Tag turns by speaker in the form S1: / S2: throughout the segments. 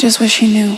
S1: just wish he knew.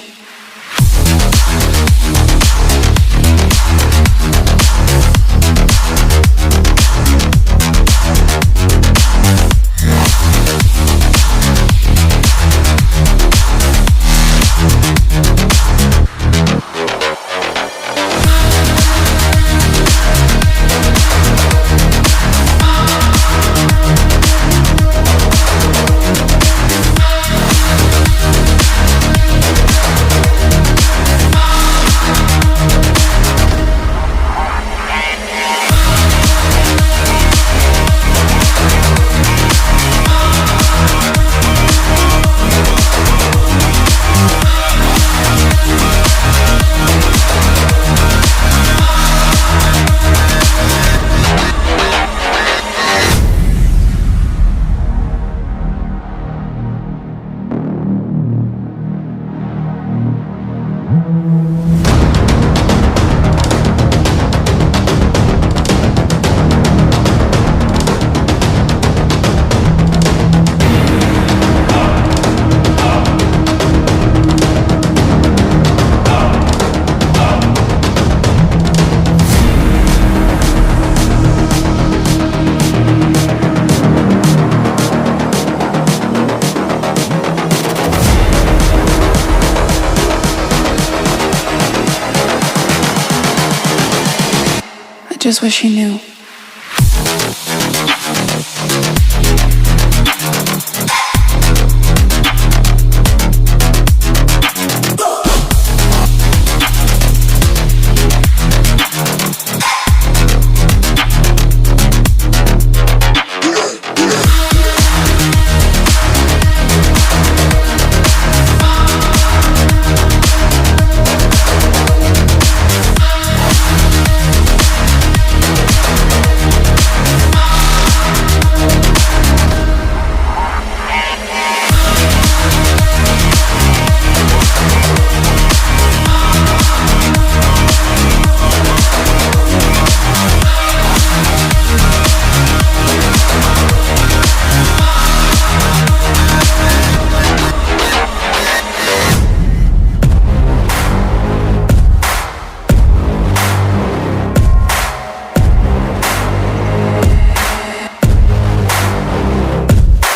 S1: I just wish he knew.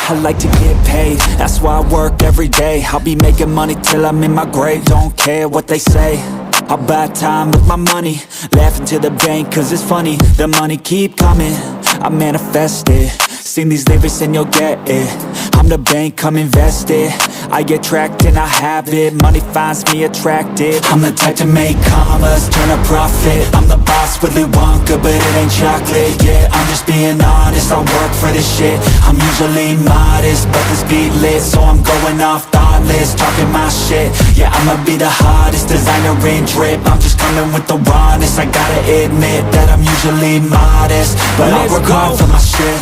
S2: I like to get paid, that's why I work every day. I'll be making money till I'm in my grave. Don't care what they say, I'll buy time with my money. Laughing to the bank cause it's funny. The money keep coming, I manifest it. Sing these lyrics and you'll get it. I'm the bank, come invest it. I get tracked and I have it. Money finds me attractive. I'm the type to make commas, turn a profit. I'm the boss, Willy Wonka, but it ain't chocolate. Yeah, I'm just being honest, I work for this shit. I'm usually modest, but this beat lit, so I'm going off thoughtless, talking my shit. Yeah, I'ma be the hottest designer in drip. I'm just coming with the rawness. I gotta admit that I'm usually modest, but I work hard for my shit.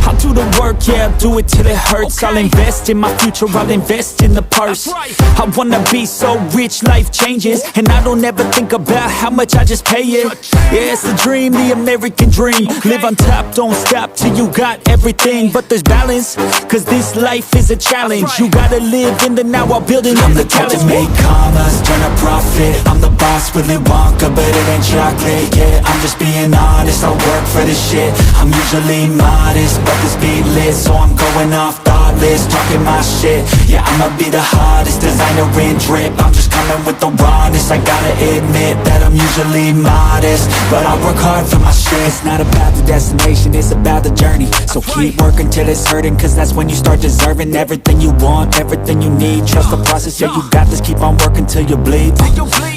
S2: I'll do the work, yeah, I'll do it till it hurts. I'll invest in my future, I'll invest in the purse. I wanna be so rich, life changes, and I don't ever think about how much I just pay it. Yeah, it's the dream, the American dream. Live on top, don't stop till you got everything. But there's balance, cause this life is a challenge. You gotta live in the now while building up the talent. I'm the type to make commas, turn a profit. I'm the boss, Willy Wonka, but it ain't chocolate. Yeah, I'm just being honest, I work for this shit. I'm usually modest, but this beat lit, so I'm going off thoughtless, talking my shit. Yeah, I'ma be the hottest designer in drip. I'm just coming with the rawness. I gotta admit that I'm usually modest, but I work hard for my shit. It's not about the destination, it's about the journey. So keep working till it's hurting, cause that's when you start deserving everything you want, everything you need. Trust the process, yeah, you got this. Keep on working till you bleed.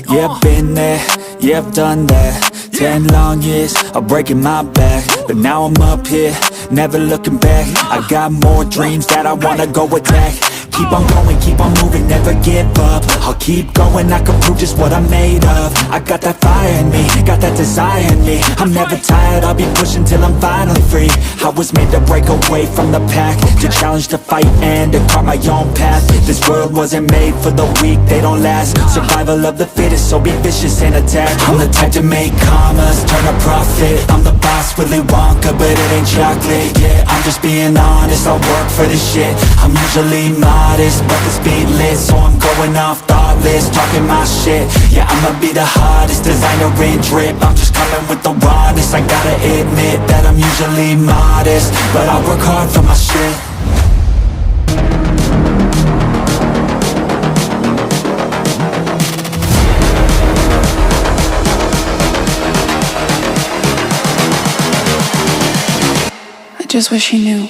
S2: Yeah, I've been there, yeah, I've done that. 10 long years of breaking my back, but now I'm up here, never looking back. I got more dreams that I wanna go attack. Keep on going, keep on moving, never give up. I'll keep going, I can prove just what I'm made of. I got that fire in me, got that desire in me. I'm never tired, I'll be pushing till I'm finally free. I was made to break away from the pack, to challenge, to fight, and to carve my own path. This world wasn't made for the weak, they don't last. Survival of the fittest, so be vicious and attack. I'm the type to make commas, turn a profit. I'm the boss, Willy Wonka, but it ain't chocolate. Yeah, I'm just being honest, I work for this shit. I'm usually modest, hottest, but the speed lit, so I'm going off thoughtless, talking my shit. Yeah, I'ma be the hottest, designer in drip. I'm just coming with the rawness. I gotta admit that I'm usually modest, but I work hard for my shit.
S1: I just wish he knew.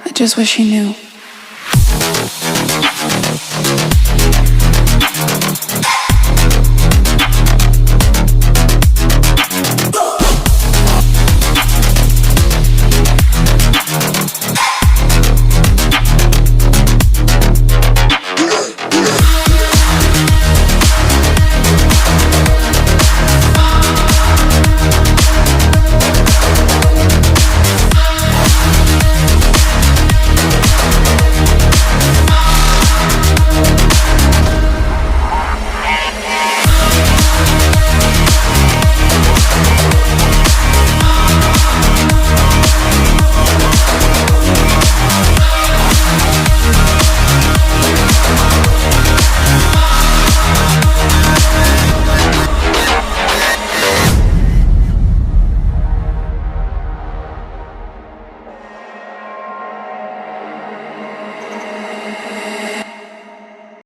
S1: I just wish he knew.